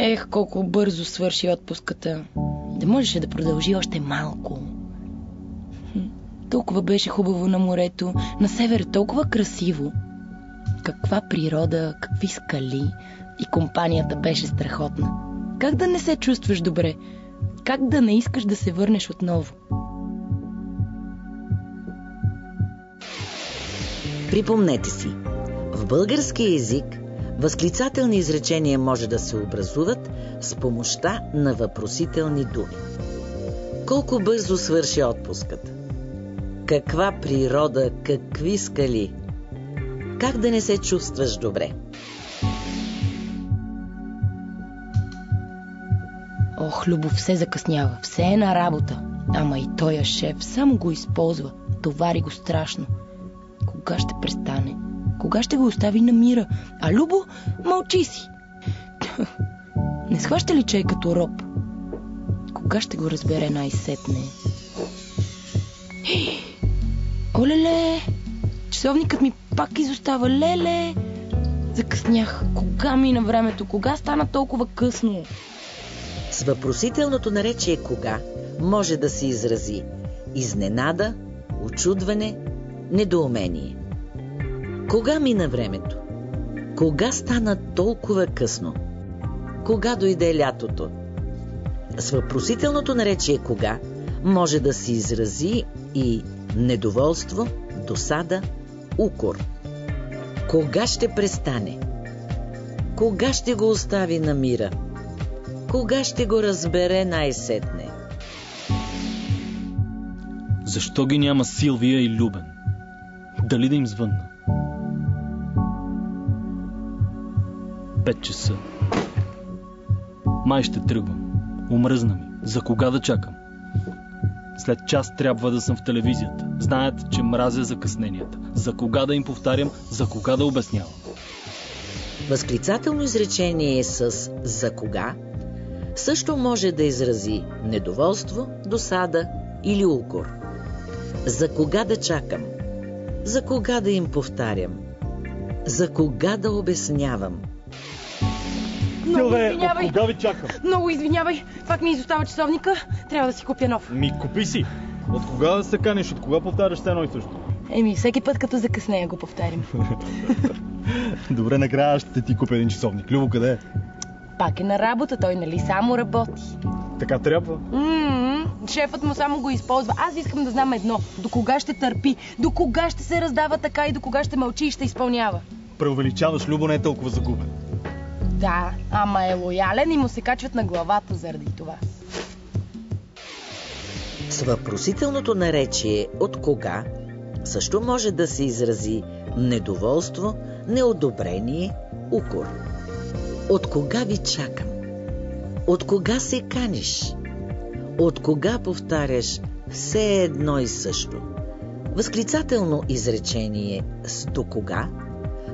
Ех, колко бързо свърши отпуската. Да можеше да продължи още малко. Толкова беше хубаво на морето, на север толкова красиво. Каква природа, какви скали, и компанията беше страхотна. Как да не се чувстваш добре? Как да не искаш да се върнеш отново? Припомнете си, в български език възклицателни изречения може да се образуват с помощта на въпросителни думи. Колко бързо свърши отпускът? Каква природа, какви скали? Как да не се чувстваш добре? Ох, Любо, все закъснява, все е на работа. Ама и тоя шеф само го използва, товари го страшно. Кога ще престане? Кога ще го остави на мира? А Любо, мълчи си. Не схваща ли, че е като роб? Кога ще го разбере най-сетне? Олеле! Часовникът ми пак изостава. Леле! Закъснях. Кога мина времето? Кога стана толкова късно? С въпросителното наречие кога може да се изрази изненада, учудване, недоумение. Кога мина времето? Кога стана толкова късно? Кога дойде лятото? С въпросителното наречие кога може да се изрази и недоволство, досада, укор. Кога ще престане? Кога ще го остави на мира? Кога ще го разбере най-сетне? Защо ги няма Силвия и Любен? Дали да им звънна? 5 часа. Май ще тръгвам. Умръзна ми. За кога да чакам? След час трябва да съм в телевизията. Знаят, че мразя закъсненията. За кога да им повтарям, за кога да обяснявам? Възклицателно изречение с «за кога» също може да изрази недоволство, досада или укор. За кога да чакам? За кога да им повтарям? За кога да обяснявам? Много извинявай. Кога ви чакам? Много извинявай. Факт ми изостава часовника. Трябва да си купя нов. Купи си. От кога да се каниш? От кога повтаряш едно и също? Всеки път като закъснея го повтарям. Добре, накрая ще ти купя един часовник. Любо, къде е? Пак е на работа, той нали само работи. Така трябва. Шефът му само го използва. Аз искам да знам едно. До кога ще търпи? До кога ще се раздава така и до кога ще мълчи и ще изпълнява? Преувеличаваш, Любо не е толкова загубен. Да, ама е лоялен и му се качват на главата заради това. С въпросителното наречие от кога също може да се изрази недоволство, неодобрение, укор. От кога ви чакам? От кога се каниш? От кога повтаряш все едно и също? Възклицателно изречение с до кога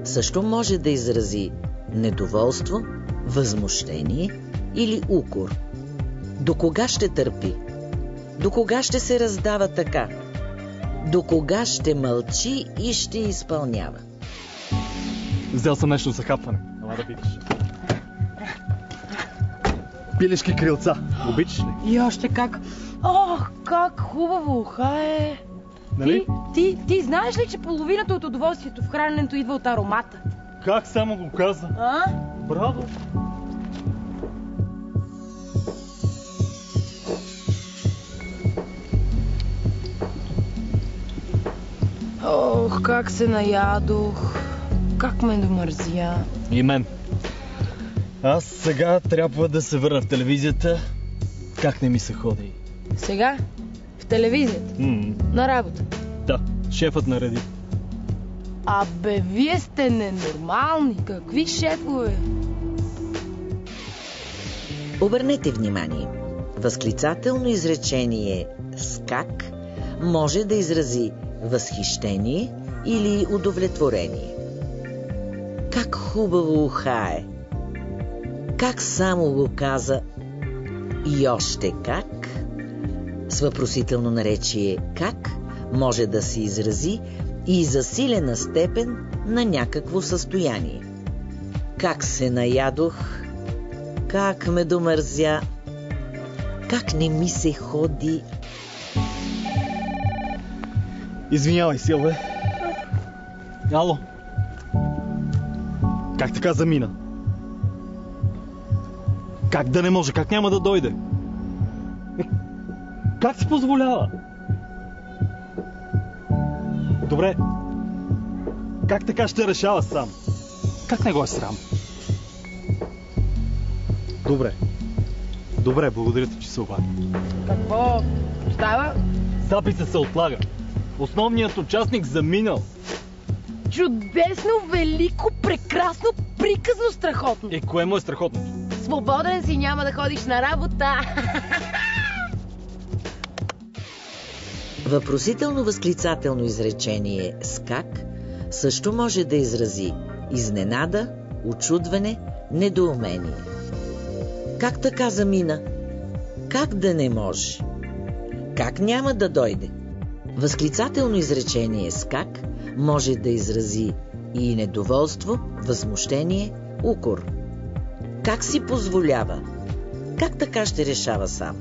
също може да изрази недоволство, възмущение или укор. До кога ще търпи? До кога ще се раздава така? До кога ще мълчи и ще изпълнява? Взел съм нещо за хапване. Ела да видиш. Пилешки крилца. Обичаш ли? И още как. Ох, как хубаво, хае. Нали? Ти знаеш ли, че половината от удоволствието в храненето идва от аромата? Как само го каза? Браво! Ох, как се наядох. Как ме домързя. И мен. Аз сега трябва да се върна в телевизията. Как не ми се ходи? Сега? В телевизията? На работа? Да, шефът нареди. Абе, вие сте ненормални. Какви шефове? Обърнете внимание. Възклицателно изречение с как може да изрази възхищение или удовлетворение. Как хубаво ухае! Как само го каза и още как? С въпросително наречие как може да се изрази и засилена степен на някакво състояние. Как се наядох, как ме домързя, как не ми се ходи. Извинявай, Силве. Ало. Как така замина? Как да не може? Как няма да дойде? Как си позволява? Добре. Как така ще решава сам? Как не го е срам? Добре, благодаря ти, че се обади. Какво става? Записът се отлага. Основният участник заминал. Чудесно, велико, прекрасно, приказно, страхотно. Кое му е страхотното? Свободен си, няма да ходиш на работа. Въпросително-възклицателно изречение с как също може да изрази изненада, учудване, недоумение. Как така замина? Как да не може? Как няма да дойде? Възклицателно изречение с как може да изрази и недоволство, възмущение, укор. Как си позволява? Как така ще решава сам?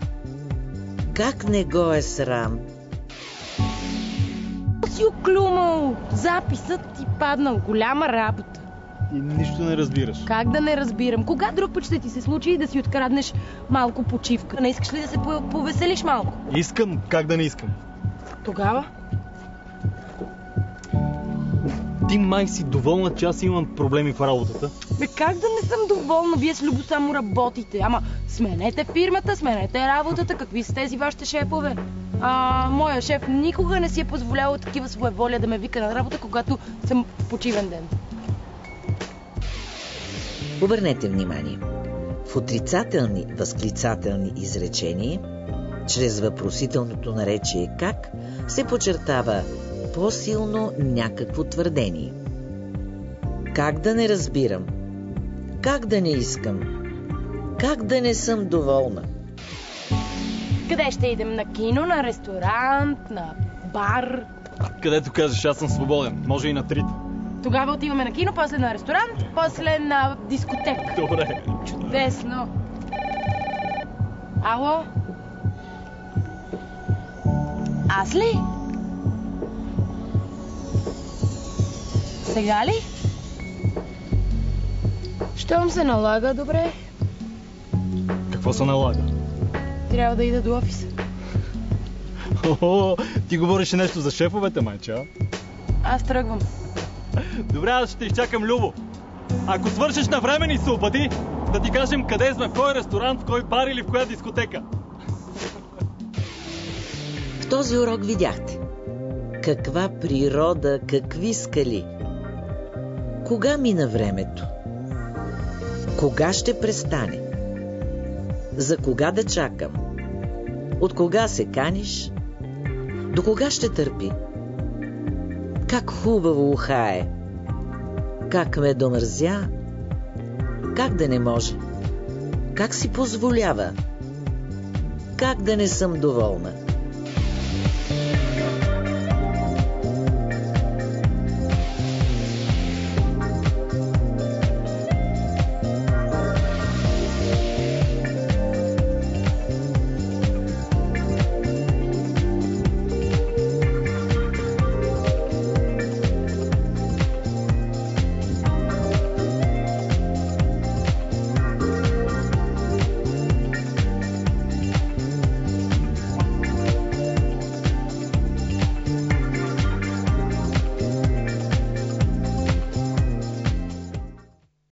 Как не го е срам? Си оклюмал. Записът ти паднал. Голяма работа. И нищо не разбираш. Как да не разбирам? Кога друг път ще ти се случи и да си откраднеш малко почивка? Не искаш ли да се повеселиш малко? Искам. Как да не искам? Тогава? Ти май си доволна, че аз имам проблеми в работата. Как да не съм доволна? Вие с Любо само работите. Ама сменете фирмата, сменете работата. Какви са тези вашите шефове? Моя шеф никога не си е позволявал такива своеволия да ме вика на работа, когато съм в почивен ден. Обърнете внимание. В отрицателни възклицателни изречения, чрез въпросителното наречие как, се подчертава по-силно някакво твърдение. Как да не разбирам? Как да не искам? Как да не съм доволна? Къде ще идем? На кино, на ресторант, на бар? Където кажеш, аз съм свободен. Може и на трите. Тогава отиваме на кино, после на ресторант, после на дискотека. Добре. Чудесно. Ало? Аз ли? Сега ли? Щом се налага, добре. Какво се налага? Трябва да ида до офиса. Ти говориш нещо за шефовете, майча. Аз тръгвам. Добре, аз ще изчакам Любо. Ако свършиш на време ни се обади, да ти кажем къде сме, в кой ресторант, в кой бар или в коя дискотека. В този урок видяхте каква природа, какви скали. Кога мина времето? Кога ще престане? За кога да чакам? От кога се каниш? До кога ще търпи? Как хубаво ухае! Как ме домързя? Как да не може? Как си позволява? Как да не съм доволна?